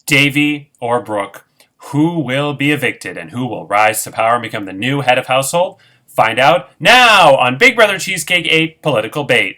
Davy or Brooke? Who will be evicted and who will rise to power and become the new head of household? Find out now on Big Brother Cheesecake 8 Political Bait.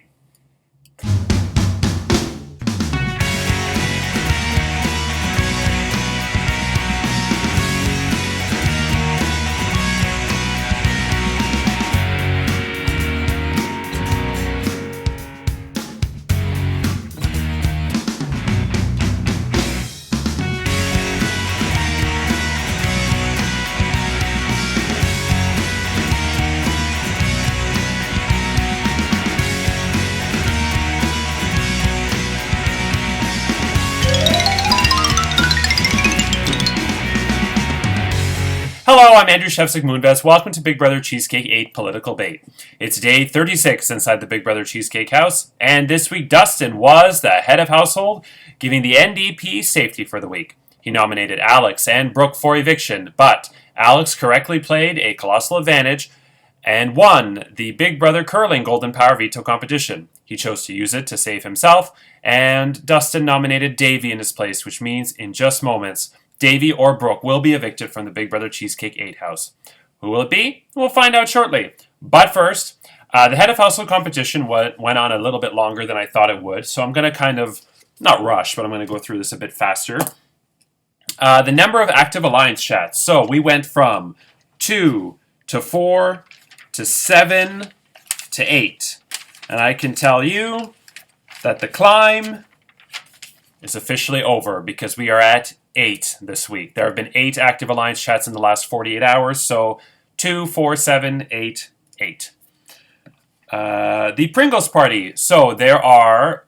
Hello, I'm Andrew Shevsik Moonves. Welcome to Big Brother Cheesecake 8 Political Bait. It's day 36 inside the Big Brother Cheesecake house, and this week Dustin was the head of household, giving the NDP safety for the week. He nominated Alex and Brooke for eviction, but Alex correctly played a colossal advantage and won the Big Brother Curling Golden Power Veto competition. He chose to use it to save himself, and Dustin nominated Davy in his place, which means in just moments, Davy or Brooke will be evicted from the Big Brother Cheesecake 8 house. Who will it be? We'll find out shortly. But first, the head of household competition went on a little bit longer than I thought it would, so I'm going to kind of, not rush, but I'm going to go through this a bit faster. The number of active alliance chats. So we went from 2 to 4 to 7 to 8. And I can tell you that the climb is officially over because we are at 8 this week. There have been 8 active alliance chats in the last 48 hours, so 2, 4, 7, 8, 8. The Pringles party. So there are,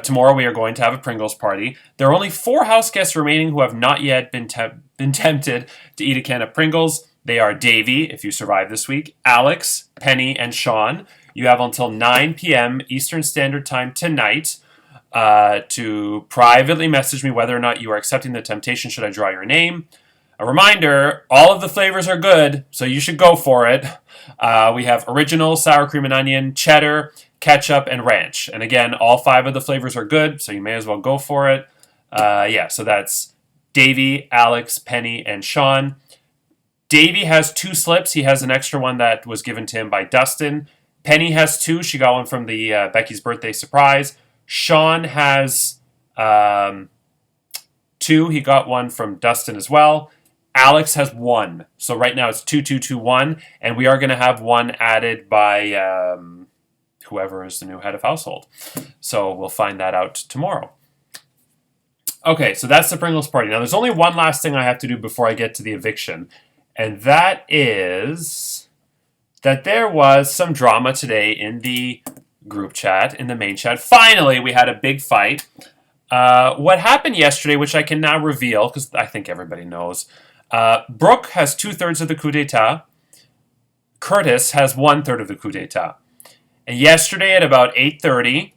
tomorrow we are going to have a Pringles party. There are only 4 house guests remaining who have not yet been tempted to eat a can of Pringles. They are Davy, if you survive this week, Alex, Penny, and Sean. You have until 9 p.m. Eastern Standard Time tonight to privately message me whether or not you are accepting the temptation should I draw your name. A reminder, all of the flavors are good, so you should go for it. We have original, sour cream and onion, cheddar, ketchup, and ranch. And again, all 5 of the flavors are good, so you may as well go for it. So that's Davy, Alex, Penny, and Sean. Davy has 2 slips. He has an extra one that was given to him by Dustin. Penny has 2. She got one from the Becky's birthday surprise. Sean has 2. He got one from Dustin as well. Alex has 1. So right now it's 2, 2, 2, 1. And we are going to have 1 added by whoever is the new head of household. So we'll find that out tomorrow. Okay, so that's the Pringles party. Now there's only one last thing I have to do before I get to the eviction. And that is that there was some drama today in the group chat, in the main chat. Finally, we had a big fight. What happened yesterday, which I can now reveal, because I think everybody knows, Brooke has 2/3 of the coup d'etat. Curtis has 1/3 of the coup d'etat. And yesterday at about 8:30,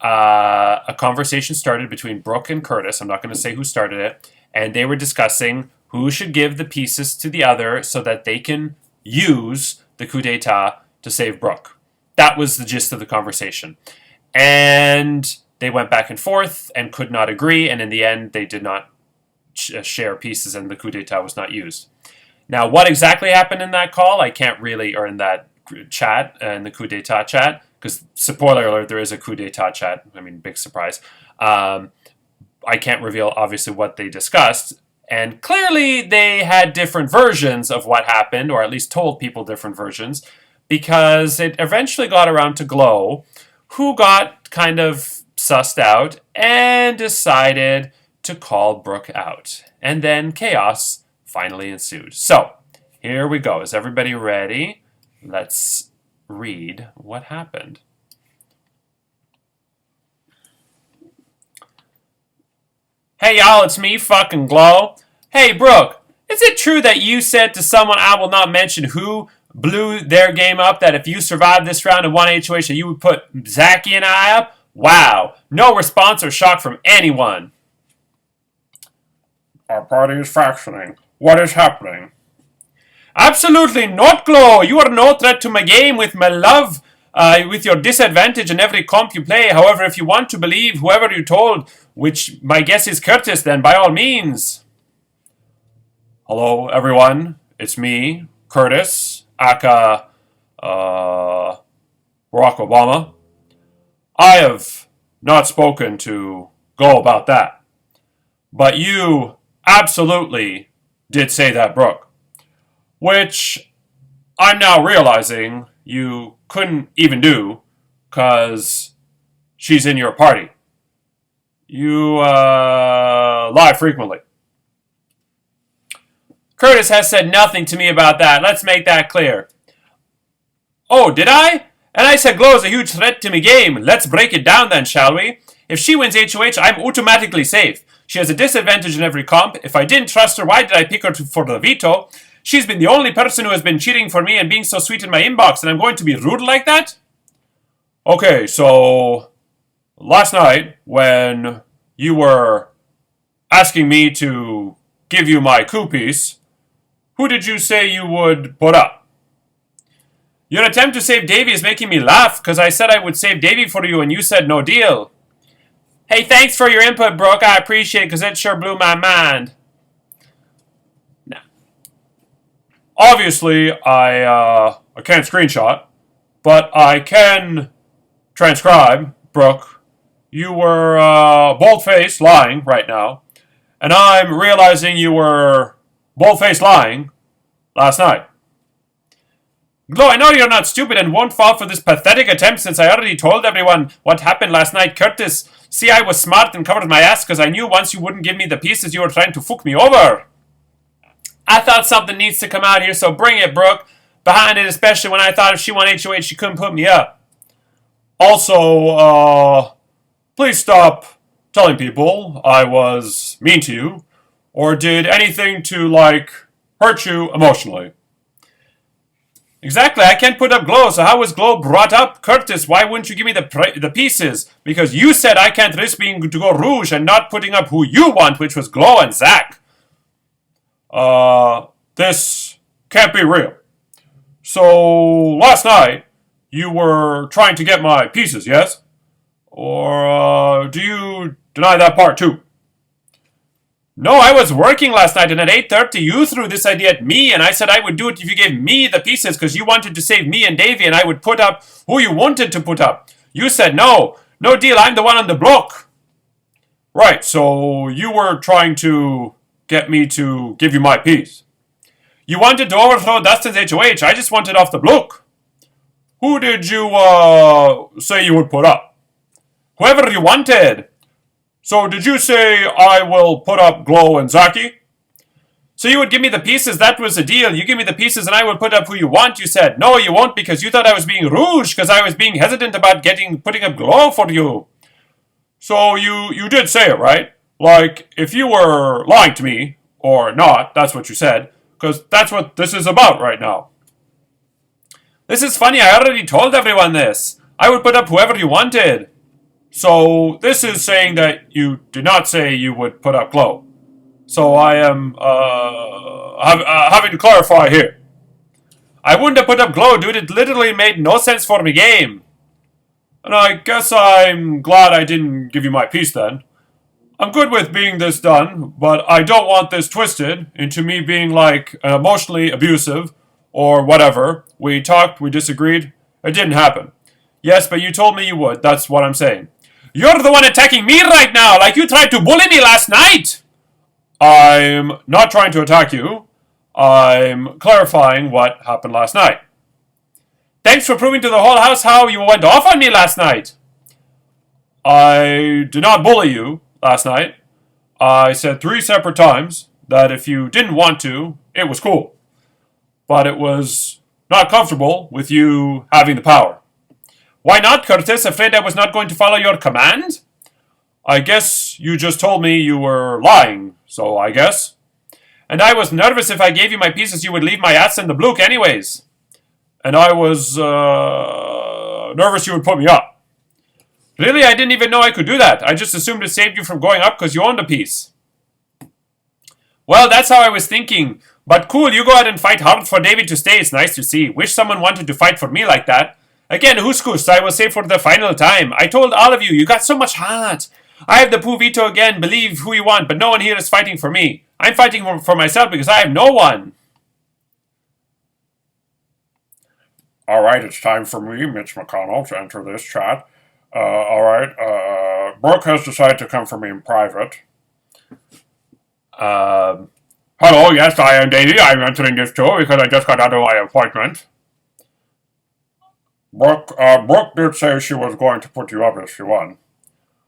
a conversation started between Brooke and Curtis. I'm not going to say who started it. And they were discussing who should give the pieces to the other so that they can use the coup d'etat to save Brooke. That was the gist of the conversation. And they went back and forth and could not agree. And in the end, they did not share pieces and the coup d'etat was not used. Now, what exactly happened in that call, I can't really, or in that chat, in the coup d'etat chat, because spoiler alert, there is a coup d'etat chat. I mean, big surprise. I can't reveal, obviously, what they discussed. And clearly, they had different versions of what happened, or at least told people different versions, because it eventually got around to Glow, who got kind of sussed out and decided to call Brooke out. And then chaos finally ensued. So, here we go. Is everybody ready? Let's read what happened. Hey y'all, it's me, fucking Glow. Hey Brooke, is it true that you said to someone, I will not mention who, blew their game up, that if you survived this round in one HOH, you would put Zachy and I up? Wow, no response or shock from anyone. Our party is fractioning. What is happening? Absolutely not, Glow. You are no threat to my game with my love with your disadvantage in every comp you play. However, if you want to believe whoever you told, which my guess is Curtis, then by all means. Hello, everyone. It's me, Curtis, aka Barack Obama. I have not spoken to Go about that. But you absolutely did say that, Brooke. Which I'm now realizing you couldn't even do because she's in your party. You lie frequently. Curtis has said nothing to me about that. Let's make that clear. Oh, did I? And I said Glow is a huge threat to me game. Let's break it down then, shall we? If she wins HOH, I'm automatically safe. She has a disadvantage in every comp. If I didn't trust her, why did I pick her for the veto? She's been the only person who has been cheating for me and being so sweet in my inbox, and I'm going to be rude like that? Okay, so last night when you were asking me to give you my coup piece, who did you say you would put up? Your attempt to save Davy is making me laugh because I said I would save Davy for you and you said no deal. Hey, thanks for your input, Brooke. I appreciate it because it sure blew my mind. Now, obviously, I can't screenshot, but I can transcribe, Brooke. You were bold-faced lying right now, and I'm realizing you were bold-faced lying last night. Glow, I know you're not stupid and won't fall for this pathetic attempt since I already told everyone what happened last night, Curtis. See, I was smart and covered my ass because I knew once you wouldn't give me the pieces you were trying to fuck me over. I thought something needs to come out here, so bring it, Brooke. Behind it, especially when I thought if she won HOH, she couldn't put me up. Also, please stop telling people I was mean to you or did anything to, hurt you emotionally. Exactly, I can't put up Glow, so how was Glow brought up? Curtis, why wouldn't you give me the pieces? Because you said I can't risk being to go Rouge and not putting up who you want, which was Glow and Zach. This can't be real. So, last night, you were trying to get my pieces, yes? Or, do you deny that part too? No, I was working last night, and at 8:30 you threw this idea at me, and I said I would do it if you gave me the pieces, because you wanted to save me and Davey, and I would put up who you wanted to put up. You said no. No deal, I'm the one on the block. Right, so you were trying to get me to give you my piece. You wanted to overthrow Dustin's HOH, I just wanted off the block. Who did you, say you would put up? Whoever you wanted. So did you say I will put up Glow and Zaki? So you would give me the pieces, that was the deal. You give me the pieces and I will put up who you want. You said, no, you won't because you thought I was being rouge because I was being hesitant about putting up Glow for you. So you did say it, right? Like, if you were lying to me, or not, that's what you said, because that's what this is about right now. This is funny, I already told everyone this. I would put up whoever you wanted. So, this is saying that you did not say you would put up Glow. So, I am, having to clarify here. I wouldn't have put up Glow, dude. It literally made no sense for me game. And I guess I'm glad I didn't give you my piece then. I'm good with being this done, but I don't want this twisted into me being emotionally abusive or whatever. We talked, we disagreed. It didn't happen. Yes, but you told me you would. That's what I'm saying. You're the one attacking me right now, like you tried to bully me last night! I'm not trying to attack you. I'm clarifying what happened last night. Thanks for proving to the whole house how you went off on me last night. I did not bully you last night. I said 3 separate times that if you didn't want to, it was cool. But it was not comfortable with you having the power. Why not, Curtis? Afraid I was not going to follow your command? I guess you just told me you were lying, so I guess. And I was nervous if I gave you my pieces you would leave my ass in the blook anyways. And I was, nervous you would put me up. Really, I didn't even know I could do that. I just assumed it saved you from going up because you owned a piece. Well, that's how I was thinking. But cool, you go ahead and fight hard for David to stay. It's nice to see. Wish someone wanted to fight for me like that. Again, Huskus, I will say for the final time. I told all of you, you got so much heart. I have the Poo Veto again, believe who you want, but no one here is fighting for me. I'm fighting for myself because I have no one. All right, it's time for me, Mitch McConnell, to enter this chat. All right, Brooke has decided to come for me in private. Hello, yes, I am Davey. I'm entering this too because I just got out of my appointment. Brooke did say she was going to put you up if she won.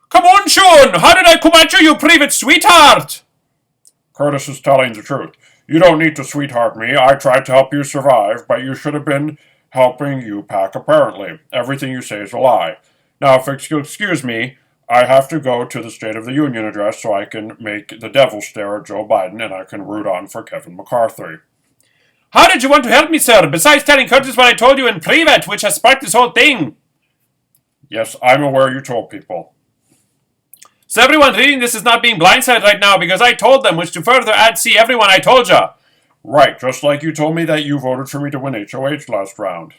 Come on, Sean! How did I come at you, you private sweetheart? Curtis is telling the truth. You don't need to sweetheart me. I tried to help you survive, but you should have been helping you pack apparently. Everything you say is a lie. Now, if you'll excuse me, I have to go to the State of the Union address so I can make the devil stare at Joe Biden and I can root on for Kevin McCarthy. How did you want to help me, sir, besides telling Curtis what I told you in private, which has sparked this whole thing? Yes, I'm aware you told people. So everyone reading this is not being blindsided right now because I told them, which to further add, see everyone I told ya. Right, just like you told me that you voted for me to win HOH last round.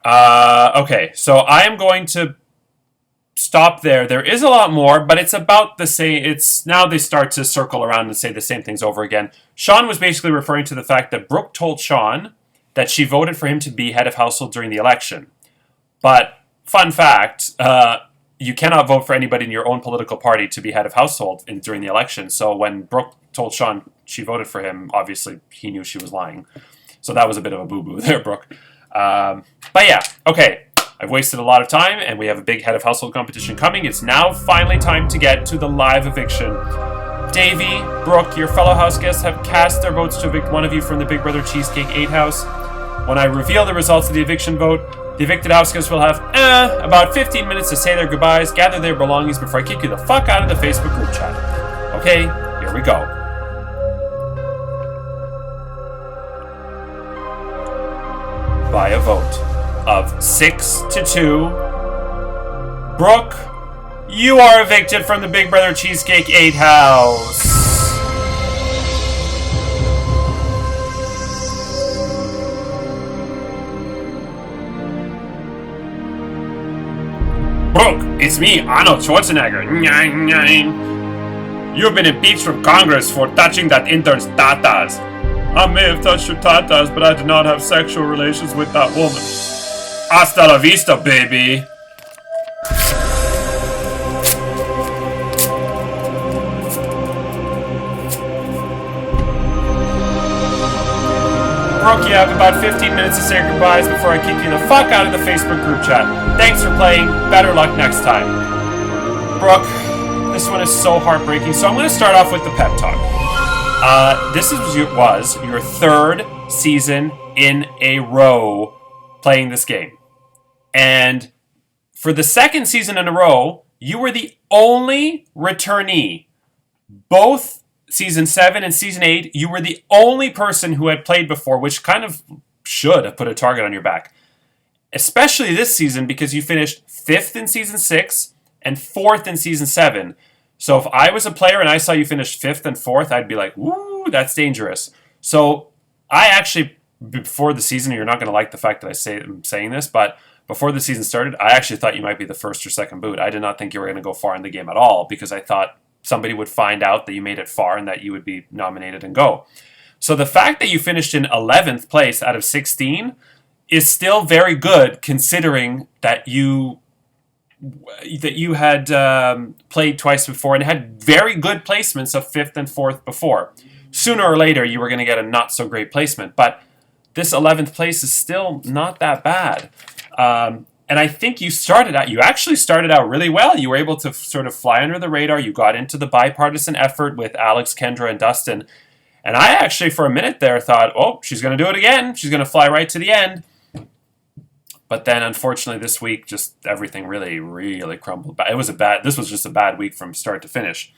Okay, so I am going to stop there. There is a lot more, but it's about the same. It's now they start to circle around and say the same things over again. Sean was basically referring to the fact that Brooke told Sean that she voted for him to be head of household during the election. But, fun fact, you cannot vote for anybody in your own political party to be head of household during the election. So when Brooke told Sean she voted for him, obviously he knew she was lying. So that was a bit of a boo-boo there, Brooke. But yeah, okay. I've wasted a lot of time, and we have a big head of household competition coming. It's now finally time to get to the live eviction. Davey, Brooke, your fellow house guests have cast their votes to evict one of you from the Big Brother Cheesecake 8 house. When I reveal the results of the eviction vote, the evicted house guests will have about 15 minutes to say their goodbyes, gather their belongings before I kick you the fuck out of the Facebook group chat. Okay, here we go. By a vote of 6-2, Brooke, you are evicted from the Big Brother Cheesecake 8 house. Brooke, it's me, Arnold Schwarzenegger. You've been impeached from Congress for touching that intern's tatas. I may have touched her tatas, but I did not have sexual relations with that woman. Hasta la vista, baby. Brooke, you have about 15 minutes to say your goodbyes before I kick you the fuck out of the Facebook group chat. Thanks for playing. Better luck next time. Brooke, this one is so heartbreaking, so I'm going to start off with the pep talk. This was your third season in a row playing this game. And for the second season in a row, you were the only returnee. Both season 7 and season 8, you were the only person who had played before, which kind of should have put a target on your back. Especially this season because you finished 5th in season 6 and 4th in season 7. So if I was a player and I saw you finish 5th and 4th, I'd be like, woo, that's dangerous. So I actually, before the season, you're not going to like the fact that I'm saying this, but before the season started, I actually thought you might be the first or second boot. I did not think you were going to go far in the game at all because I thought somebody would find out that you made it far and that you would be nominated and go. So the fact that you finished in 11th place out of 16 is still very good considering that you had played twice before and had very good placements of 5th and 4th before. Sooner or later, you were going to get a not-so-great placement, but this 11th place is still not that bad. And I think you actually started out really well. You were able to sort of fly under the radar. You got into the bipartisan effort with Alex, Kendra, and Dustin. And I actually, for a minute there, thought, oh, she's going to do it again. She's going to fly right to the end. But then, unfortunately, this week, just everything really, really crumbled. This was just a bad week from start to finish.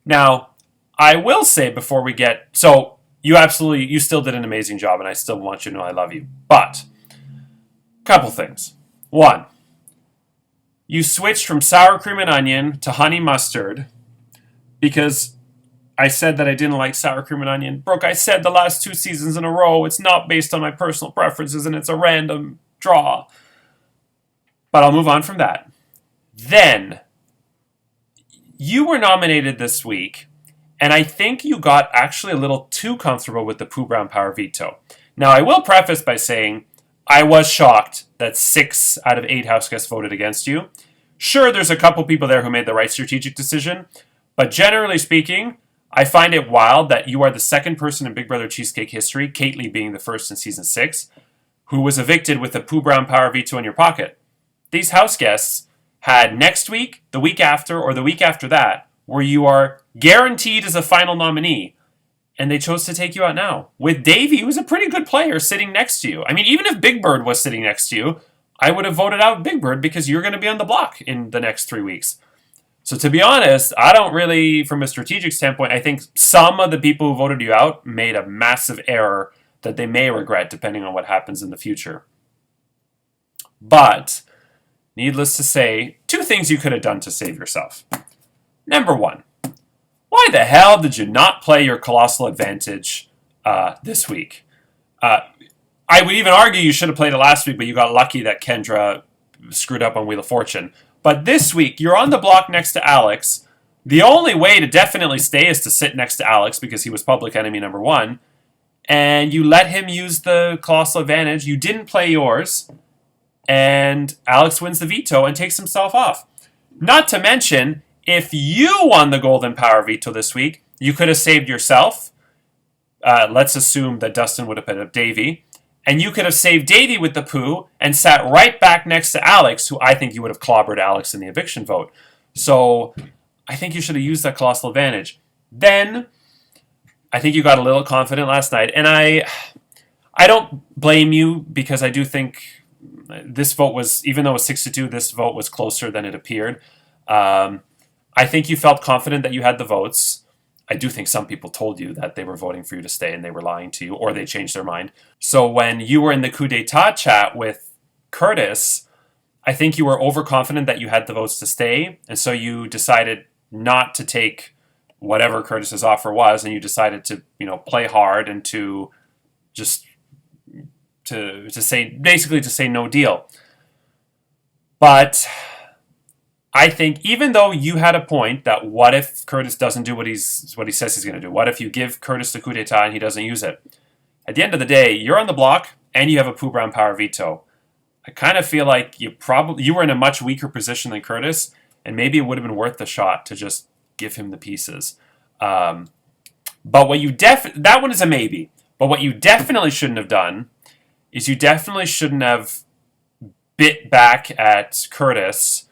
Now, I will say before we get... So, you still did an amazing job, and I still want you to know I love you. But, couple things. One, you switched from sour cream and onion to honey mustard because I said that I didn't like sour cream and onion. Brooke, I said the last 2 seasons in a row, it's not based on my personal preferences and it's a random draw. But I'll move on from that. Then, you were nominated this week, and I think you got actually a little too comfortable with the Pooh Brown Power veto. Now, I will preface by saying I was shocked that 6 out of 8 house guests voted against you. Sure, there's a couple people there who made the right strategic decision, but generally speaking, I find it wild that you are the second person in Big Brother Cheesecake history, Kately being the first in season 6, who was evicted with a Pooh Brown Power veto in your pocket. These house guests had next week, the week after, or the week after that, where you are guaranteed as a final nominee, and they chose to take you out now. With Davey, who's a pretty good player, sitting next to you. I mean, even if Big Bird was sitting next to you, I would have voted out Big Bird because you're going to be on the block in the next 3 weeks. So to be honest, I don't really, from a strategic standpoint, I think some of the people who voted you out made a massive error that they may regret depending on what happens in the future. But, needless to say, 2 things you could have done to save yourself. Number 1, why the hell did you not play your Colossal Advantage this week? I would even argue you should have played it last week, but you got lucky that Kendra screwed up on Wheel of Fortune. But this week, you're on the block next to Alex. The only way to definitely stay is to sit next to Alex because he was public enemy number 1. And you let him use the Colossal Advantage. You didn't play yours. And Alex wins the veto and takes himself off. Not to mention, if you won the Golden Power veto this week, you could have saved yourself. Let's assume that Dustin would have put up Davey. And you could have saved Davey with the Pooh and sat right back next to Alex, who I think you would have clobbered Alex in the eviction vote. So I think you should have used that Colossal Advantage. Then I think you got a little confident last night. And I don't blame you because I do think this vote was, even though it was 6-2, this vote was closer than it appeared. I think you felt confident that you had the votes. I do think some people told you that they were voting for you to stay and they were lying to you, or they changed their mind. So when you were in the coup d'etat chat with Curtis, I think you were overconfident that you had the votes to stay, and so you decided not to take whatever Curtis's offer was, and you decided to, play hard and to just to say no deal. But I think even though you had a point that what if Curtis doesn't do what he says he's going to do? What if you give Curtis the coup d'etat and he doesn't use it? At the end of the day, you're on the block and you have a Pooh Brown Power veto. I kind of feel like you were in a much weaker position than Curtis, and maybe it would have been worth the shot to just give him the pieces. But what you that one is a maybe. But what you definitely shouldn't have done is you definitely shouldn't have bit back at Curtis.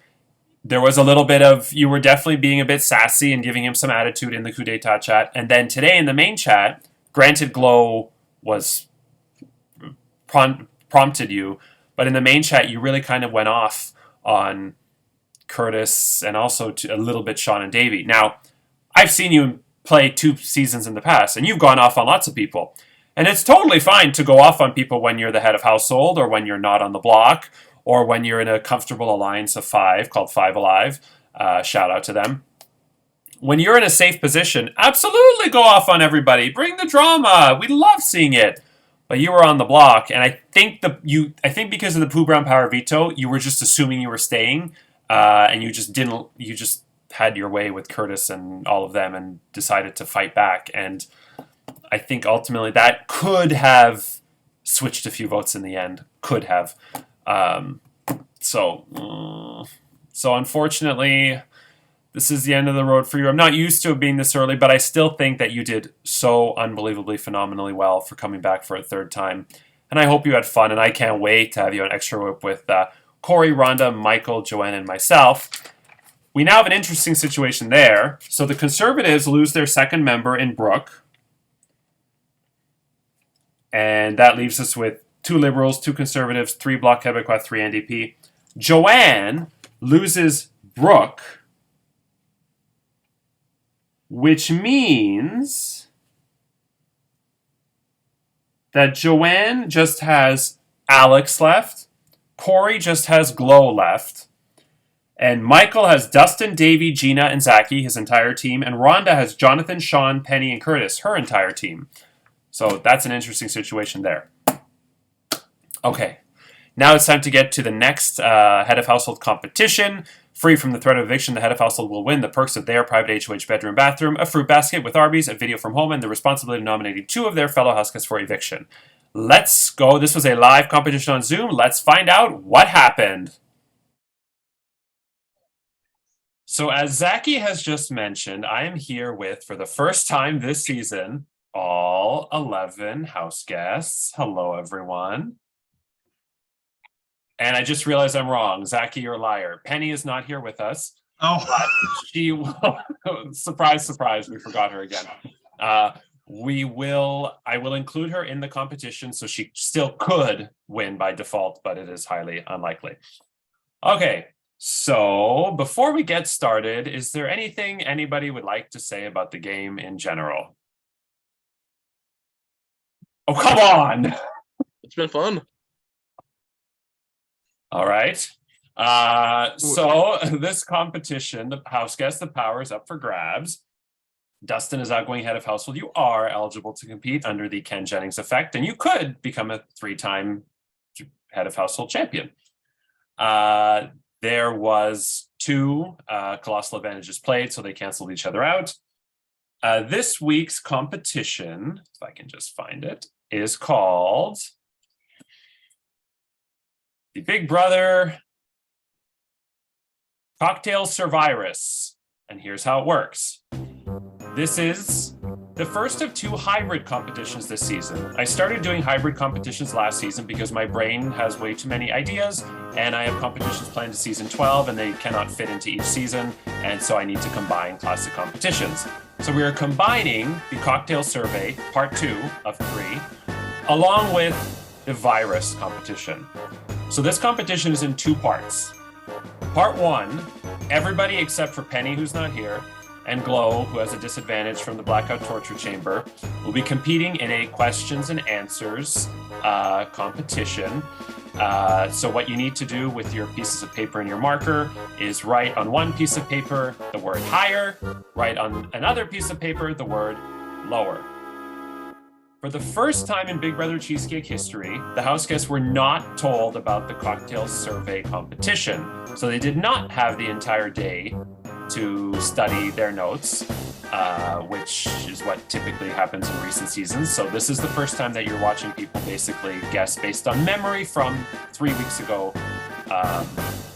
There was a little bit of, you were definitely being a bit sassy and giving him some attitude in the coup d'etat chat. And then today in the main chat, granted Glow was prompted you, but in the main chat you really kind of went off on Curtis and also a little bit Sean and Davey. Now, I've seen you play 2 seasons in the past, and you've gone off on lots of people. And it's totally fine to go off on people when you're the head of household or when you're not on the block, or when you're in a comfortable alliance of 5 called 5 Alive. Shout out to them. When you're in a safe position, absolutely go off on everybody. Bring the drama. We love seeing it. But you were on the block, and I think because of the Pooh Brown Power veto, you were just assuming you were staying, and you just had your way with Curtis and all of them and decided to fight back. And I think ultimately that could have switched a few votes in the end. Could have. So unfortunately, this is the end of the road for you. I'm not used to it being this early, but I still think that you did so unbelievably, phenomenally well for coming back for a 3rd time. And I hope you had fun, and I can't wait to have you on Extra Whip with Corey, Rhonda, Michael, Joanne, and myself. We now have an interesting situation there. So the Conservatives lose their 2nd member in Brooke. And that leaves us with 2 Liberals, 2 Conservatives, 3 Bloc Québécois, 3 NDP. Joanne loses Brooke, which means that Joanne just has Alex left, Corey just has Glow left, And Michael has Dustin, Davey, Gina, and Zachy, his entire team. And Rhonda has Jonathan, Sean, Penny, and Curtis, her entire team. So that's an interesting situation there. Okay. Now it's time to get to the next head of household competition. Free from the threat of eviction, the head of household will win the perks of their private HOH bedroom bathroom, a fruit basket with Arby's, a video from home, and the responsibility of nominating 2 of their fellow houseguests for eviction. Let's go. This was a live competition on Zoom. Let's find out what happened. So as Zachy has just mentioned, I am here with, for the first time this season, all 11 house guests. Hello, everyone. And I just realized I'm wrong. Zachy, you're a liar. Penny is not here with us. Oh, She will, surprise, surprise, we forgot her again. I will include her in the competition, so she still could win by default, but it is highly unlikely. Okay, so before we get started, is there anything anybody would like to say about the game in general? Oh, come on! it's been fun. All right. So this competition, the house guest, the power is up for grabs. Dustin is outgoing head of household. You are eligible to compete under the Ken Jennings effect, and you could become a 3-time head of household champion. There was 2 colossal advantages played, so they canceled each other out. This week's competition, if I can just find it, is called the Big Brother Cocktail Survirus. And here's how it works. This is the first of 2 hybrid competitions this season. I started doing hybrid competitions last season because my brain has way too many ideas, and I have competitions planned to season 12, and they cannot fit into each season, and so I need to combine classic competitions. So we are combining the Cocktail Survey, part 2 of 3, along with the virus competition. So this competition is in 2 parts. Part 1, everybody except for Penny, who's not here, and Glow, who has a disadvantage from the Blackout Torture Chamber, will be competing in a questions and answers competition. So what you need to do with your pieces of paper and your marker is write on one piece of paper the word higher, write on another piece of paper the word lower. For the first time in Big Brother Cheesecake history, the house guests were not told about the cocktail survey competition. So they did not have the entire day to study their notes, which is what typically happens in recent seasons. So this is the first time that you're watching people basically guess based on memory from 3 weeks ago,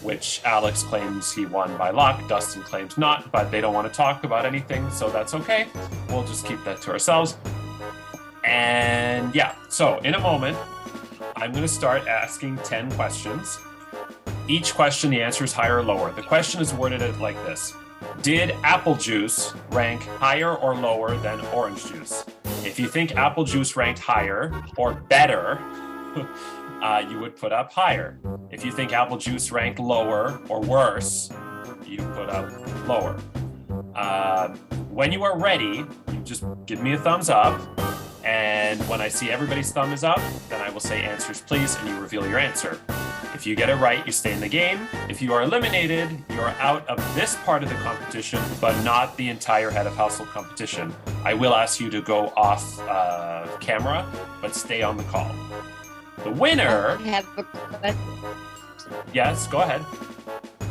which Alex claims he won by luck, Dustin claims not, but they don't want to talk about anything, so that's okay. We'll just keep that to ourselves. And yeah, so in a moment, I'm going to start asking 10 questions. Each question, the answer is higher or lower. The question is worded like this. Did apple juice rank higher or lower than orange juice? If you think apple juice ranked higher or better, you would put up higher. If you think apple juice ranked lower or worse, you put up lower. When you are ready, you just give me a thumbs up. And when I see everybody's thumb is up, then I will say answers please, and you reveal your answer. If you get it right, you stay in the game. If you are eliminated, you are out of this part of the competition, but not the entire head of household competition. I will ask you to go off camera, but stay on the call. The winner... I have a question. Yes, go ahead.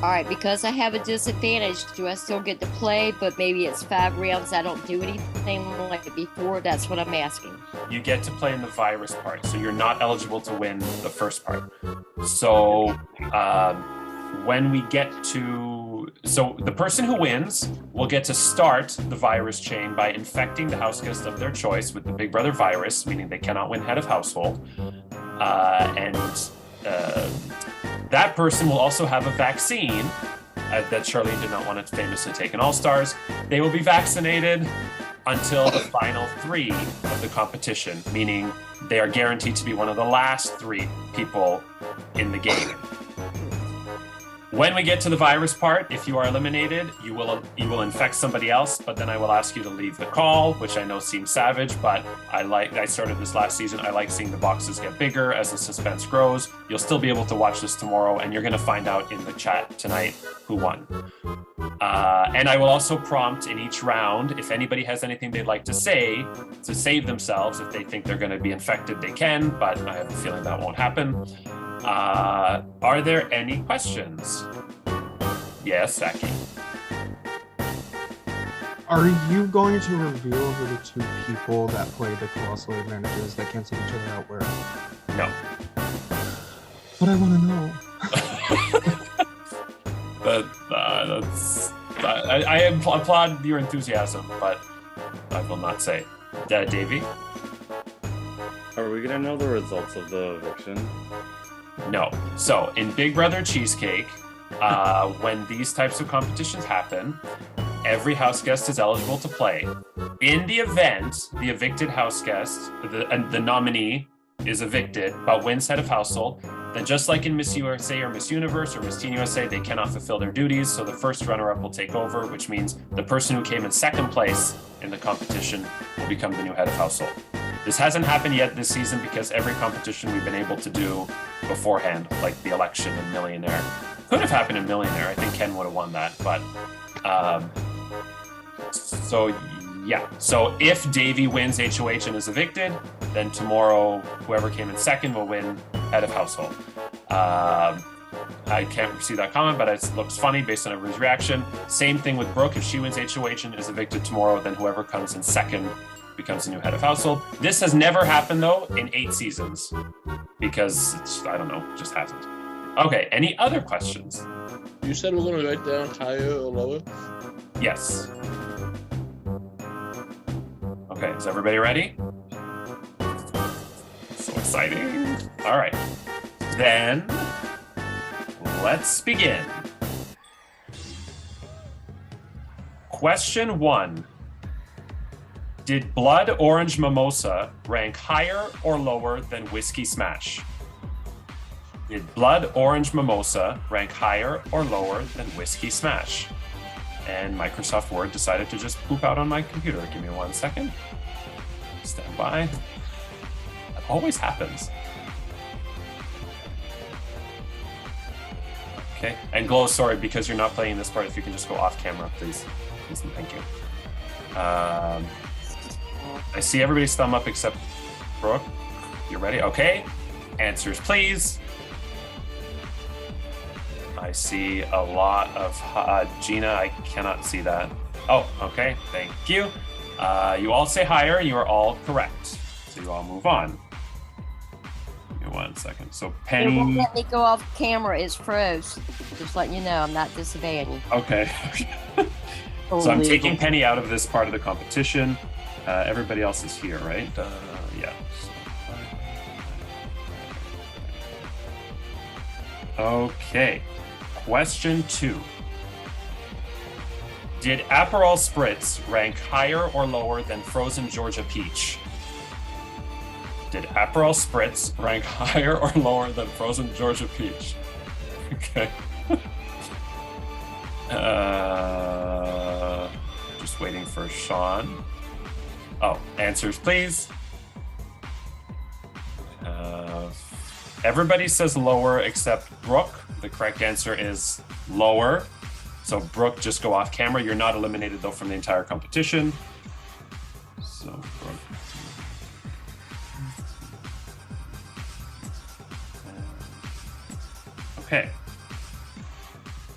All right, because I have a disadvantage, do I still get to play, but maybe it's 5 rounds, I don't do anything like before? That's what I'm asking. You get to play in the virus part, so you're not eligible to win the first part. So when we get to... So the person who wins will get to start the virus chain by infecting the house guest of their choice with the Big Brother virus, meaning they cannot win head of household. That person will also have a vaccine that Charlene did not want to famously take in All Stars. They will be vaccinated until the final 3 of the competition, meaning they are guaranteed to be one of the last 3 people in the game. When we get to the virus part, if you are eliminated, you will infect somebody else, but then I will ask you to leave the call, which I know seems savage, but I started this last season. I like seeing the boxes get bigger as the suspense grows. You'll still be able to watch this tomorrow, and you're going to find out in the chat tonight who won. And I will also prompt in each round, if anybody has anything they'd like to say to save themselves. If they think they're going to be infected, they can, but I have a feeling that won't happen. Are there any questions? Yes, Saki. Are you going to reveal who the two people that played the colossal advantages that cancel each other out were? No. But I want to know. I applaud your enthusiasm, but I will not say. Davey? Are we gonna know the results of the eviction? No. So in Big Brother Cheesecake, when these types of competitions happen, every house guest is eligible to play. In the event the evicted house guest, the nominee, is evicted but wins head of household, then just like in Miss USA or Miss Universe or Miss Teen USA, they cannot fulfill their duties, so the first runner-up will take over, which means the person who came in second place in the competition will become the new head of household. This hasn't happened yet this season because every competition we've been able to do beforehand, like the election and Millionaire, could have happened in Millionaire. I think Ken would have won that, but so yeah. So if Davey wins HOH and is evicted, then tomorrow whoever came in second will win head of household. I can't see that comment, but it looks funny based on everybody's reaction. Same thing with Brooke. If she wins HOH and is evicted tomorrow, then whoever comes in second becomes the new head of household. This has never happened, though, in 8 seasons. Because, I don't know, it just hasn't. Okay, any other questions? You said we're going to write down higher or lower? Yes. Okay, is everybody ready? So exciting. All right. Then, let's begin. Question 1. Did Blood Orange Mimosa rank higher or lower than Whiskey Smash? Did Blood Orange Mimosa rank higher or lower than Whiskey Smash? And Microsoft Word decided to just poop out on my computer. Give me 1 second. Stand by. That always happens. Okay, and Glow, sorry, because you're not playing this part, if you can just go off camera, please. Please and thank you. I see everybody's thumb up except Brooke. You ready? Okay. Answers, please. I see a lot of Gina. I cannot see that. Oh, okay. Thank you. You all say higher. You are all correct. So you all move on. Give me 1 second. So Penny. It won't let me go off camera. It's froze. Just letting you know, I'm not disadvantaged. Okay. So I'm taking Penny out of this part of the competition. Everybody else is here, right? Yeah. Okay. Question 2. Did Aperol Spritz rank higher or lower than Frozen Georgia Peach? Did Aperol Spritz rank higher or lower than Frozen Georgia Peach? Okay. Just waiting for Sean. Oh, answers, please. Everybody says lower except Brooke. The correct answer is lower. So Brooke, just go off camera. You're not eliminated, though, from the entire competition. So Brooke. Okay.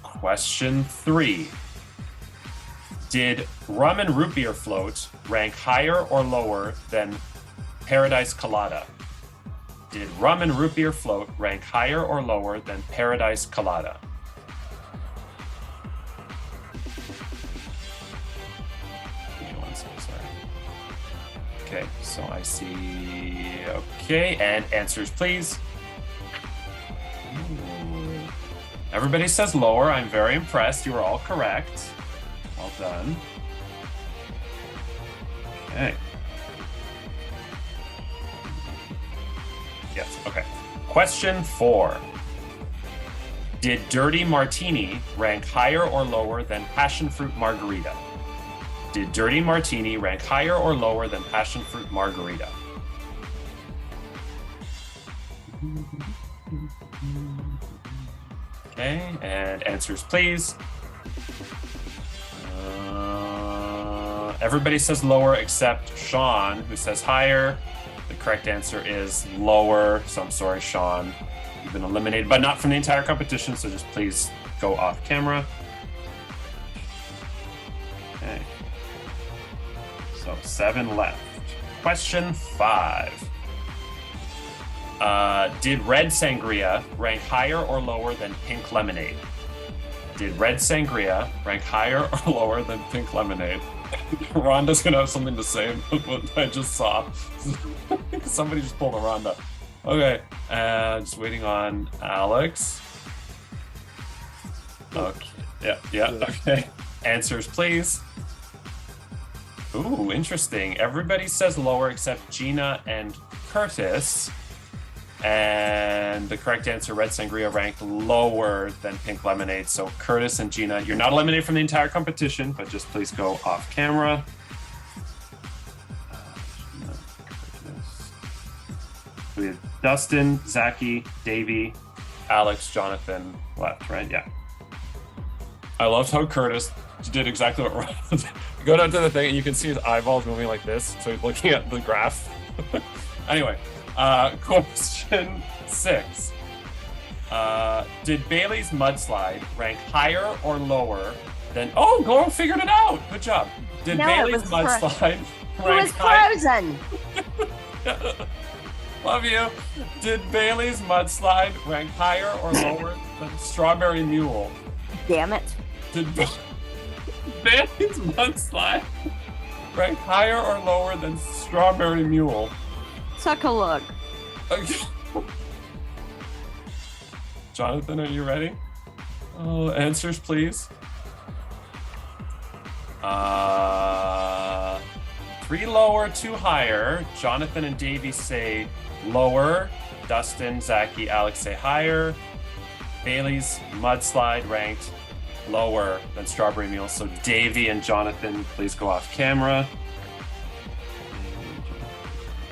Question 3. Did Rum and Root Beer Float rank higher or lower than Paradise Colada? Did Rum and Root Beer Float rank higher or lower than Paradise Colada? Give me 1 second, sorry. Okay, so I see. Okay, and answers, please. Ooh. Everybody says lower. I'm very impressed. You are all correct. Well done. Okay. Yes, okay. Question 4. Did Dirty Martini rank higher or lower than Passion Fruit Margarita? Did Dirty Martini rank higher or lower than Passion Fruit Margarita? Okay, and answers, please. Everybody says lower except Sean, who says higher. The correct answer is lower, so I'm sorry, Sean. You've been eliminated, but not from the entire competition, so just please go off camera. Okay. So 7 left. Question 5. Did red sangria rank higher or lower than pink lemonade? Did red sangria rank higher or lower than pink lemonade? Rhonda's gonna have something to say about what I just saw. Somebody just pulled a Rhonda. Okay, just waiting on Alex. Okay, yeah, okay. Answers, please. Ooh, interesting. Everybody says lower except Gina and Curtis. And the correct answer, red sangria, ranked lower than pink lemonade. So Curtis and Gina, you're not eliminated from the entire competition, but just please go off camera. We have Dustin, Zachy, Davey, Alex, Jonathan left, right? Yeah. I loved how Curtis did exactly what Ron did. You go down to the thing and you can see his eyeballs moving like this. So he's looking at the graph. Anyway. Question 6. Did Bailey's mudslide rank higher or lower than... Oh, Goran figured it out! Good job. Did Bailey's mudslide rank higher... frozen! Love you. Did Bailey's mudslide rank higher or lower than Strawberry Mule? Damn it. Did Bailey's mudslide rank higher or lower than Strawberry Mule? Suck a look. Okay. Jonathan, are you ready? Oh, answers, please. 3 lower, 2 higher. Jonathan and Davey say lower. Dustin, Zachy, Alex say higher. Bailey's mudslide ranked lower than Strawberry Mule. So Davey and Jonathan, please go off camera.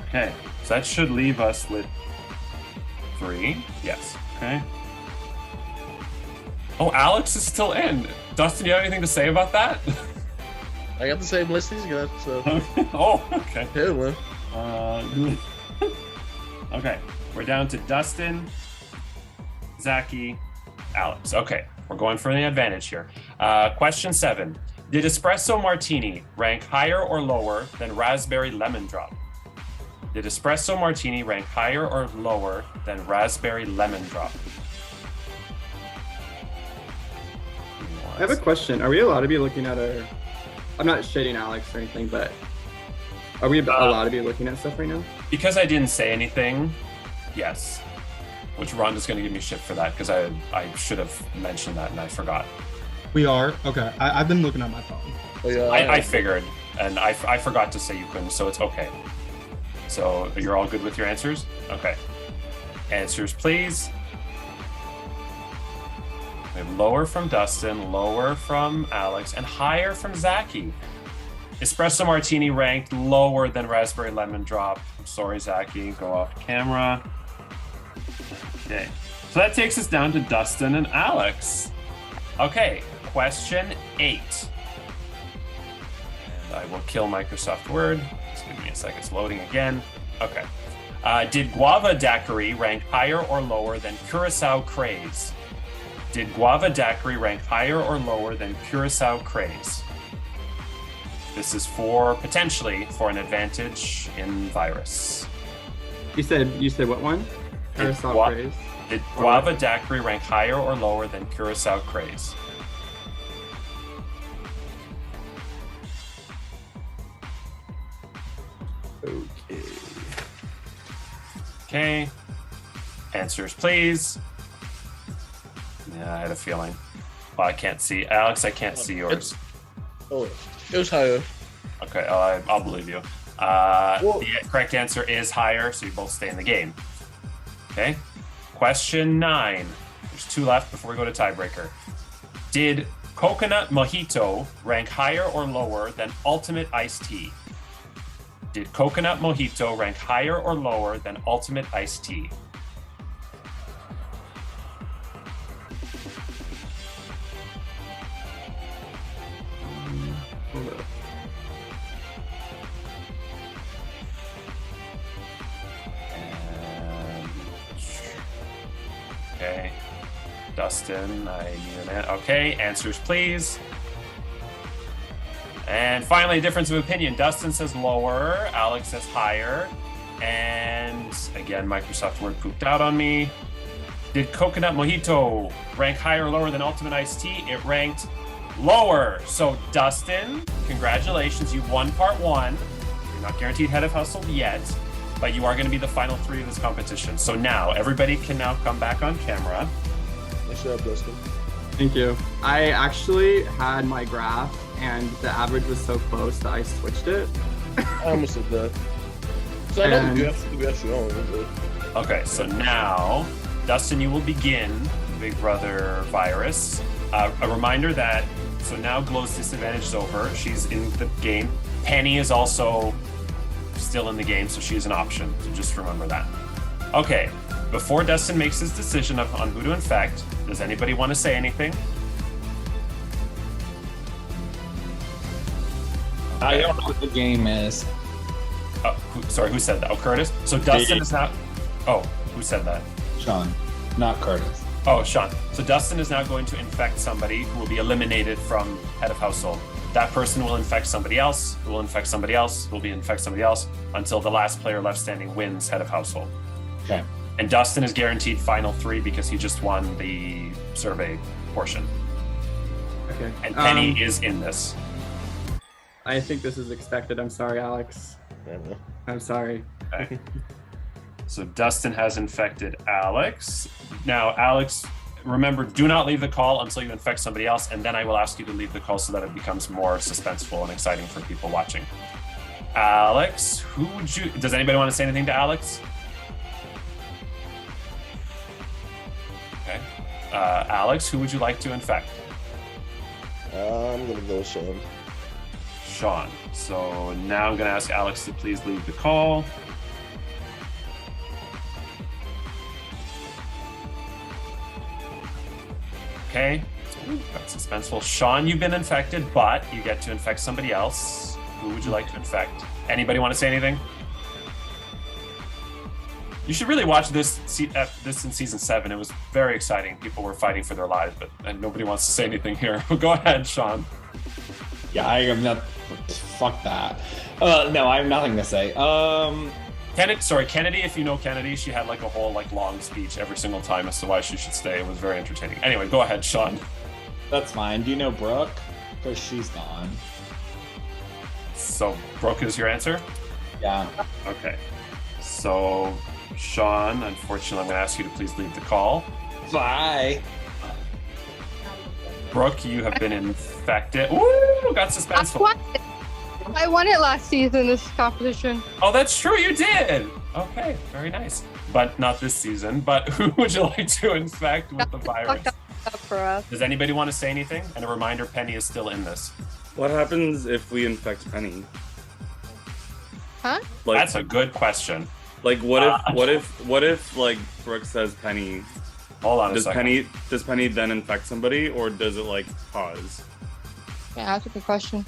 Okay. So that should leave us with 3. Yes. Okay. Oh, Alex is still in. Dustin, you have anything to say about that? I got the same list he's got, so. Oh, okay. Yeah, Okay. We're down to Dustin, Zachy, Alex. Okay. We're going for the advantage here. Question 7. Did Espresso Martini rank higher or lower than Raspberry Lemon Drop? Did Espresso Martini rank higher or lower than Raspberry Lemon Drop? I have a question. Are we allowed to be looking at our... I'm not shading Alex or anything, but are we allowed to be looking at stuff right now? Because I didn't say anything, yes. Which Rhonda's going to give me shit for that because I should have mentioned that and I forgot. We are? Okay. I've been looking at my phone. Oh, yeah, I figured, and I forgot to say you couldn't, so it's okay. So you're all good with your answers? Okay. Answers, please. We have lower from Dustin, lower from Alex, and higher from Zachy. Espresso Martini ranked lower than Raspberry Lemon Drop. I'm sorry, Zachy. Go off camera. Okay. So that takes us down to Dustin and Alex. Okay. Question 8. And I will kill Microsoft Word. Just give me a second. It's loading again. Okay. Did Guava Daiquiri rank higher or lower than Curacao Craze? Did Guava Daiquiri rank higher or lower than Curacao Craze? This is potentially for an advantage in virus. You said what one? Curacao Craze? Did Guava Daiquiri rank higher or lower than Curacao Craze? Okay. Answers, please. Yeah, I had a feeling. Well, I can't see. Alex, I can't see yours. Oh, it was higher. Okay, I'll believe you. The correct answer is higher, so you both stay in the game. Okay. Question 9. There's 2 left before we go to tiebreaker. Did coconut mojito rank higher or lower than ultimate iced tea? Did coconut mojito rank higher or lower than ultimate iced tea? Hold up. And... Okay. Dustin, I need an... Okay, answers please. And finally, difference of opinion. Dustin says lower, Alex says higher. And again, Microsoft Word pooped out on me. Did coconut mojito rank higher or lower than ultimate iced tea? It ranked lower. So Dustin, congratulations, you won part 1. You're not guaranteed head of household yet, but you are going to be the final 3 of this competition. So now everybody can now come back on camera. Nice job, Dustin. Thank you. I actually had my graph, and the average was so close that I switched it. I almost did that. So I know the guess wrong. Okay, so now, Dustin, you will begin Big Brother Virus. A reminder that, so now Glow's disadvantage is over. She's in the game. Penny is also still in the game, so she's an option. So just remember that. Okay, before Dustin makes his decision on who to infect, does anybody want to say anything? I don't know what the game is. Oh, sorry, who said that? Oh, Curtis? So Dustin is now... Oh, who said that? Sean, not Curtis. Oh, Sean. So Dustin is now going to infect somebody who will be eliminated from head of household. That person will infect somebody else, who will infect somebody else, who will be infect somebody else, until the last player left standing wins head of household. Okay. And Dustin is guaranteed final 3 because he just won the survey portion. Okay. And Penny is in this. I think this is expected. I'm sorry, Alex. I'm sorry. Okay. So Dustin has infected Alex. Now, Alex, remember, do not leave the call until you infect somebody else, and then I will ask you to leave the call so that it becomes more suspenseful and exciting for people watching. Alex, who would you... Does anybody want to say anything to Alex? Okay. Alex, who would you like to infect? I'm gonna go with Sean. Sean. So now I'm going to ask Alex to please leave the call. Okay. Ooh, that's suspenseful. Sean, you've been infected, but you get to infect somebody else. Who would you like to infect? Anybody want to say anything? You should really watch this in season 7. It was very exciting. People were fighting for their lives, but nobody wants to say anything here. Go ahead, Sean. Yeah, I am not. Fuck that. No, I have nothing to say. Kennedy, if you know Kennedy, she had like a whole long speech every single time as to why she should stay. It was very entertaining. Anyway, go ahead, Sean. That's fine. Do you know Brooke? Because she's gone. So Brooke is your answer? Yeah. Okay. So Sean, unfortunately, I'm going to ask you to please leave the call. Bye. Brooke, you have been infected. Ooh, got suspenseful. I won it last season, this competition. Oh, that's true, you did. Okay, very nice. But not this season. But who would you like to infect with the virus? For us. Does anybody want to say anything? And a reminder, Penny is still in this. What happens if we infect Penny? Huh? Like, That's a good question. Like, what if like Brooke says Penny? Hold on a second. Does Penny then infect somebody, or does it like pause? Yeah, that's a good question.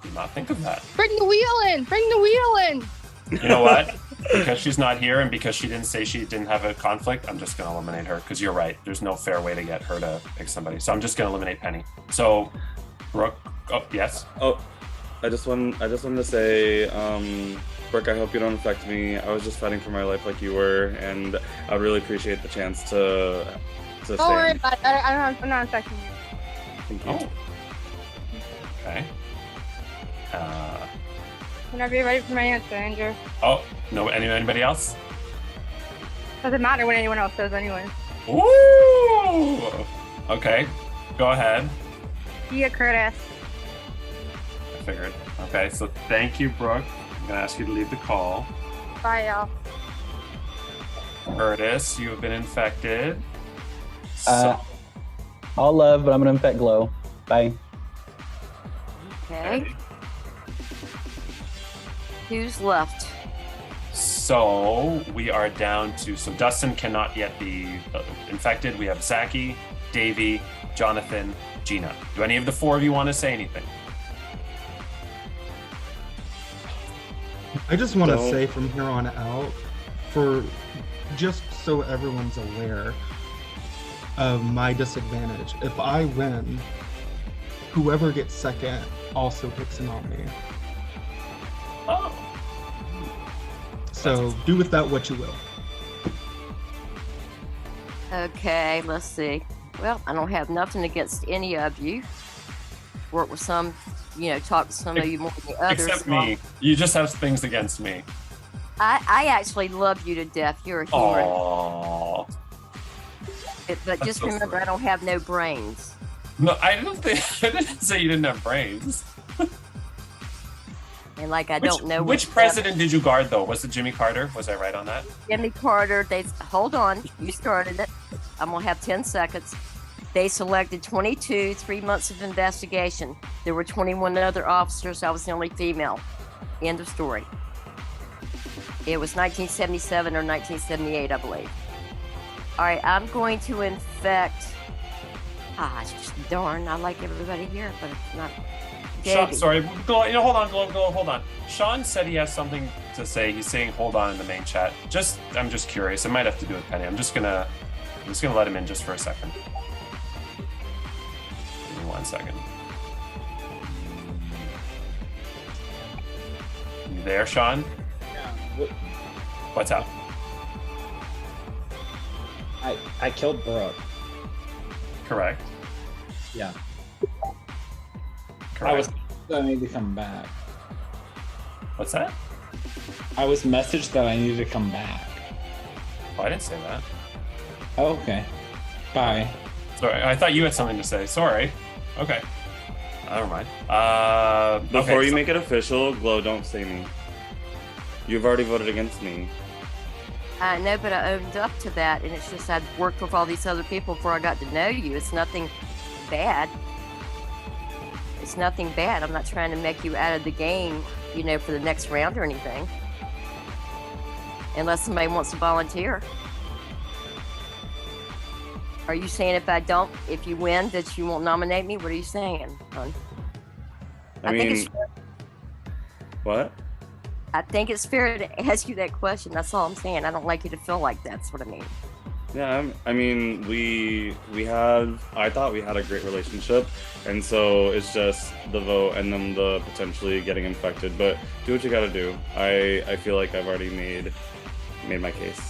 Did not think of that. Bring the wheel in! Bring the wheel in! You know what? Because she's not here and because she didn't say she didn't have a conflict, I'm just going to eliminate her. Because you're right. There's no fair way to get her to pick somebody. So I'm just going to eliminate Penny. So, Brooke, oh, yes? Oh, I just wanted to say, Brooke, I hope you don't infect me. I was just fighting for my life like you were, and I would really appreciate the chance to Don't worry about it. I'm not infecting you. Thank you. Oh. Okay. Whenever you're ready for my answer, Andrew. Oh, no, anybody else? Doesn't matter what anyone else says anyway. Ooh! Okay, go ahead. Gia Curtis. I figured. Okay, so thank you, Brooke. I'm going to ask you to leave the call. Bye, y'all. Curtis, you have been infected. All love, but I'm gonna infect Glow. Bye. Okay. Who's left? So we are down to, so Dustin cannot yet be infected. We have Zaki, Davey, Jonathan, Gina. Do any of the four of you want to say anything? I just want to say from here on out, for just so everyone's aware of my disadvantage, if I win, whoever gets second also picks a nominee. Oh. So do with that what you will. Okay, let's see. Well, I don't have nothing against any of you. Work with some, talk to some of you more than the others. Except me. You just have things against me. I actually love you to death. You're a humorist. Aww. But just so remember, sweet. I don't have no brains. No, I didn't say you didn't have brains. And I don't know which president did you guard though? Was it Jimmy Carter? Was I right on that? Jimmy Carter. Hold on. You started it. I'm gonna have 10 seconds. They selected 22, 3 months of investigation. There were 21 other officers. I was the only female. End of story. It was 1977 or 1978, I believe. All right, I'm going to infect. Darn, I like everybody here, but it's not. Sean, sorry, hold on, hold on. Sean said he has something to say. He's saying hold on in the main chat. I'm just curious. It might have to do with Penny. I'm just gonna let him in just for a second. Give me 1 second. You there, Sean? Yeah. What's up? I killed Brooke. Correct. Yeah. Correct. I was that I need to come back. What's that? I was messaged that I needed to come back. Oh, I didn't say that. Oh, okay. Bye. Sorry, I thought you had something to say. Sorry. Okay. Never mind. Before you make it official, Glow, don't say me. You've already voted against me. I know, but I owned up to that, and it's just I'd worked with all these other people before I got to know you. It's nothing bad. It's nothing bad. I'm not trying to make you out of the game, for the next round or anything. Unless somebody wants to volunteer. Are you saying if you win, that you won't nominate me? What are you saying, hon? I mean, think it's fair. What? I think it's fair to ask you that question. That's all I'm saying. I don't like you to feel like that's what I mean. Yeah, I mean, I thought we had a great relationship, and so it's just the vote and then the potentially getting infected, but do what you gotta do. I feel like I've already made my case.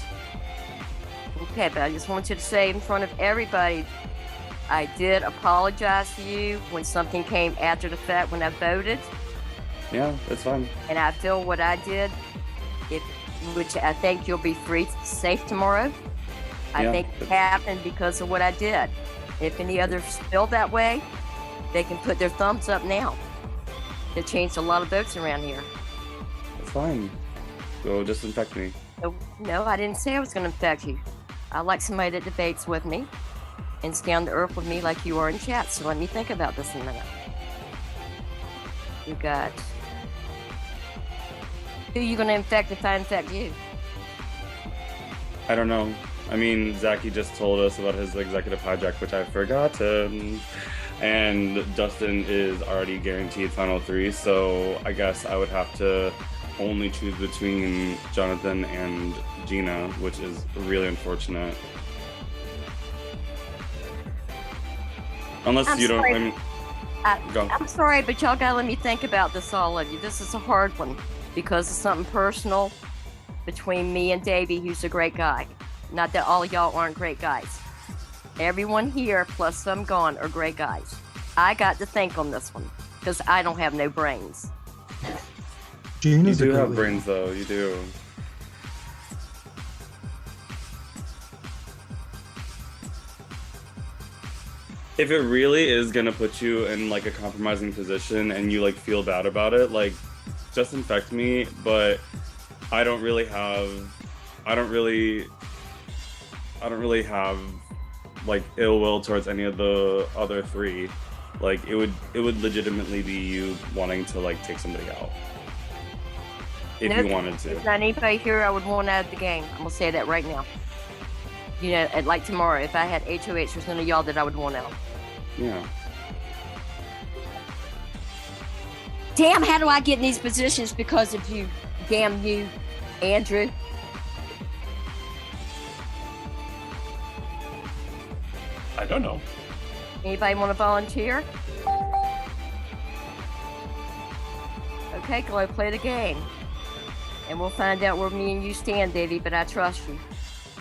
Okay, but I just want you to say in front of everybody, I did apologize to you when something came after the fact when I voted. Yeah, it's fine. And I feel what I did, which I think you'll be safe tomorrow. I think it happened because of what I did. If any others feel that way, they can put their thumbs up now. It changed a lot of votes around here. It's fine. Go disinfect me. No, I didn't say I was going to infect you. I like somebody that debates with me and stay on the earth with me like you are in chat. So let me think about this in a minute. You got... Who are you going to infect if I infect you? I don't know. I mean, Zaki just told us about his executive hijack, which I've forgotten. And Dustin is already guaranteed final 3, so I guess I would have to only choose between Jonathan and Gina, which is really unfortunate. Unless you sorry. don't... Go. I'm sorry, but y'all gotta let me think about this, all of you. This is a hard one because it's something personal between me and Davey, who's a great guy. Not that all of y'all aren't great guys. Everyone here, plus some gone, are great guys. I got to think on this one because I don't have no brains. You do have brains, though. You do. If it really is gonna put you in like a compromising position and you like feel bad about it, like just infect me, but I don't really have like ill will towards any of the other three. Like it would legitimately be you wanting to like take somebody out if you wanted to. There's not anybody here I would want out of the game. I'm gonna say that right now. You know, like tomorrow, if I had HOH, there's none of y'all that I would want out. Yeah. Damn, how do I get in these positions because of you? Damn you, Andrew. I don't know. Anybody want to volunteer? Okay, Glow, play the game. And we'll find out where me and you stand, Davey, but I trust you.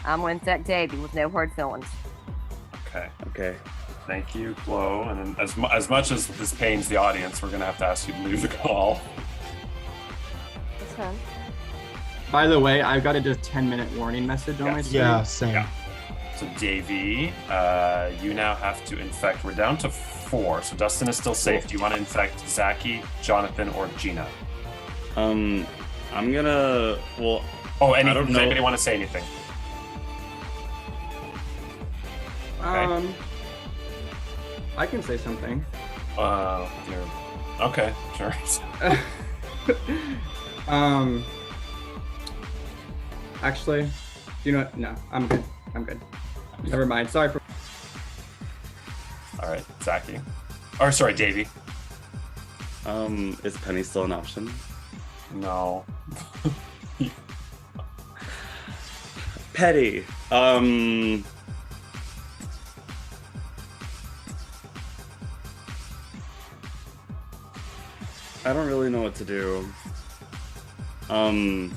I'm going to infect Davey with no hard feelings. Okay. Okay. Thank you, Glow. And then as much as this pains the audience, we're going to have to ask you to leave the call. That's fine. By the way, I've got a just 10-minute warning message on my screen. Yeah, same. Yeah. So Davey, you now have to infect. We're down to 4. So Dustin is still safe. Do you want to infect Zachy, Jonathan, or Gina? I'm gonna. Well. Oh, I don't does know. anybody want to say anything? Okay. I can say something. Okay, sure. Actually, do you know what? No, I'm good. I'm good. Never mind. Sorry for. All right, Zachy. Or sorry, Davey. Is Penny still an option? No. Petty. I don't really know what to do. I'm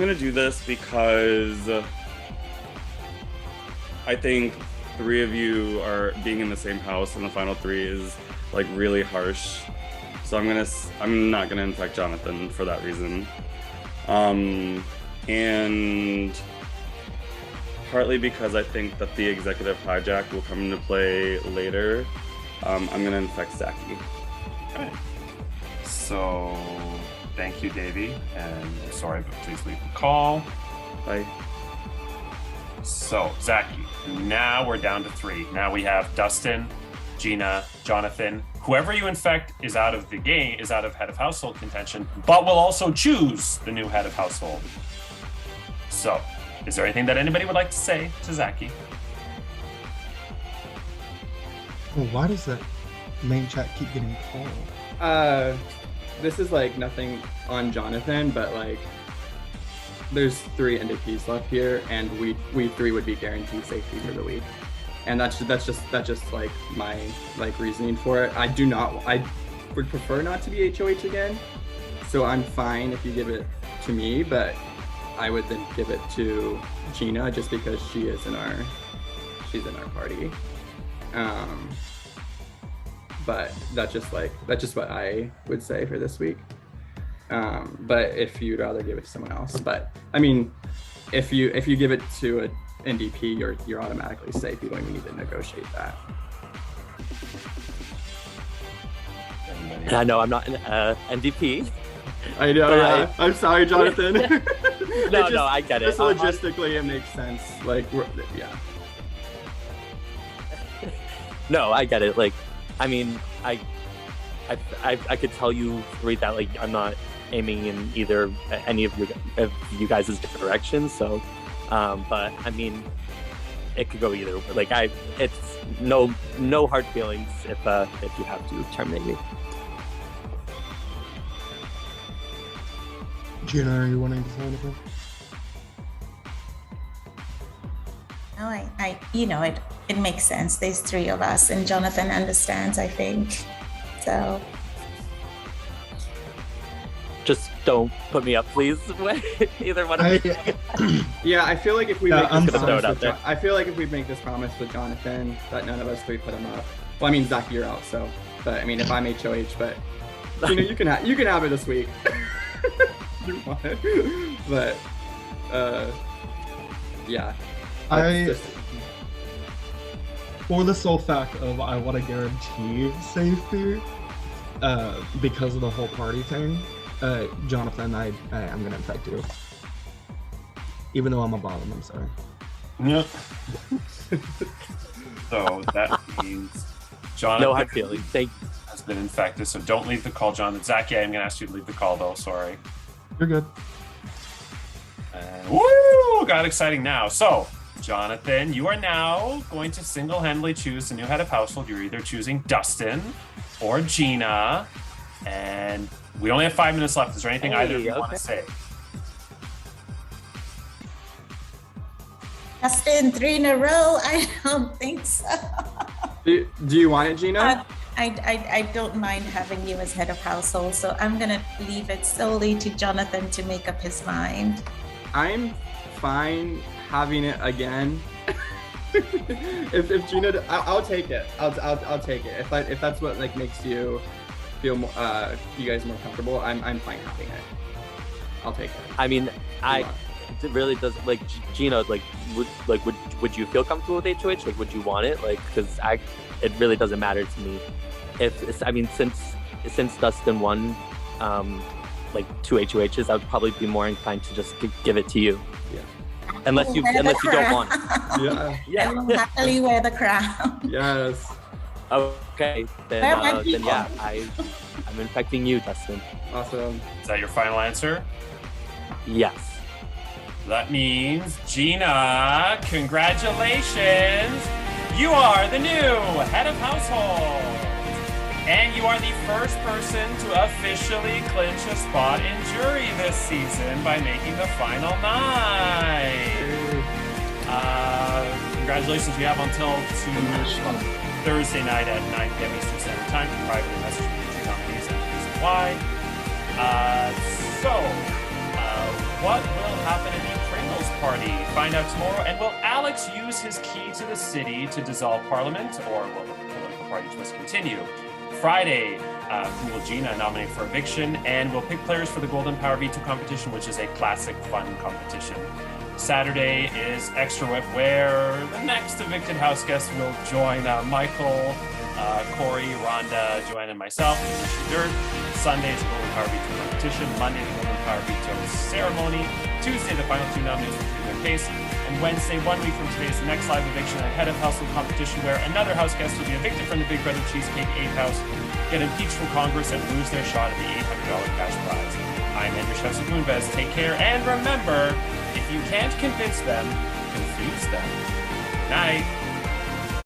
gonna do this because I think 3 of you are being in the same house, and the final 3 is like really harsh. So I'm not gonna infect Jonathan for that reason. And partly because I think that the executive hijack will come into play later, I'm gonna infect Zachy. Okay. So, thank you, Davey, and I'm sorry, but please leave the call. Bye. So, Zachy, now we're down to 3. Now we have Dustin, Gina, Jonathan. Whoever you infect is out of the game, is out of head of household contention, but will also choose the new head of household. So, is there anything that anybody would like to say to Zachy? Well, why does that main chat keep getting called? This is like nothing on Jonathan, but like there's 3 NDPs left here, and we 3 would be guaranteed safety for the week, and that's just like my like reasoning for it. I would prefer not to be HOH again, so I'm fine if you give it to me, but I would then give it to Gina just because she's in our party. But that's just what I would say for this week. But if you'd rather give it to someone else, but I mean, if you give it to an NDP, you're automatically safe. You don't even need to negotiate that. I know I'm not an NDP. I know. Yeah. I'm sorry, Jonathan. No, I get it. Just logistically, it makes sense. Like, yeah. No, I get it. Like, I mean, I could tell you, read that, like, I'm not aiming in either any of you guys' directions. So, but I mean, it could go either. Like, it's no hard feelings if you have to terminate me. Gina, are you wanting to say anything? No, it makes sense. There's 3 of us, and Jonathan understands, I think. So just don't put me up, please. Either one of you. Yeah, I feel like if we make this promise with Jonathan that none of us 3 put him up. Well, I mean, Zach, you're out, so. But I mean, if I'm HOH, but you can have it this week. You want it, but yeah. for the sole fact of I want to guarantee safety, because of the whole party thing, Jonathan, I'm gonna infect you. Even though I'm a bottom, I'm sorry. Yep. So that means Jonathan No hard feelings. Thank you. has been infected, so don't leave the call, Jonathan. Zach, yeah, I'm going to ask you to leave the call, though. Sorry. You're good. And woo! Got exciting now. So, Jonathan, you are now going to single-handedly choose the new head of household. You're either choosing Dustin or Gina, and we only have 5 minutes left. Is there anything either of you want to say? Dustin, 3 in a row? I don't think so. Do you want it, Gina? I don't mind having you as head of household, so I'm gonna leave it solely to Jonathan to make up his mind. I'm fine having it again. if Gina, I'll take it. I'll take it. If that's what like makes you feel more, you guys more comfortable, I'm fine having it. I'll take it. I mean, it really does, like, Gina, like would you feel comfortable with HOH? Like, would you want it? Like, because it really doesn't matter to me. Since Dustin won, like 2 HOHs, I would probably be more inclined to just give it to you. Yeah. Unless you don't want it. Yeah. I will happily wear the crown. Yes. Okay. Then yeah, I'm infecting you, Dustin. Awesome. Is that your final answer? Yes. That means, Gina, congratulations! You are the new head of household! And you are the first person to officially clinch a spot in jury this season by making the final 9. Congratulations, you have until Thursday night at 9 p.m. Eastern Standard Time to privately message me your nominees and the reason why. What will happen at the Pringles party? Find out tomorrow. And will Alex use his key to the city to dissolve Parliament, or will the political party twist continue? Friday, who will Gina nominate for Eviction? And we'll pick players for the Golden Power Veto competition, which is a classic fun competition. Saturday is Extra Whip, where the next evicted house guest will join Michael, Corey, Rhonda, Joanne, and myself. Dirt. Sunday is the Golden Power Veto competition. Monday, the Golden Power Veto ceremony. Tuesday, the final 2 nominees will prove their case. And Wednesday, 1 week from today, is the next live eviction and head of household competition, where another house guest will be evicted from the Big Brother Cheesecake 8th house, get impeached from Congress, and lose their shot at the $800 cash prize. I'm Andrew Chefs of Moonves. Take care, and remember, if you can't convince them, confuse them. Good night.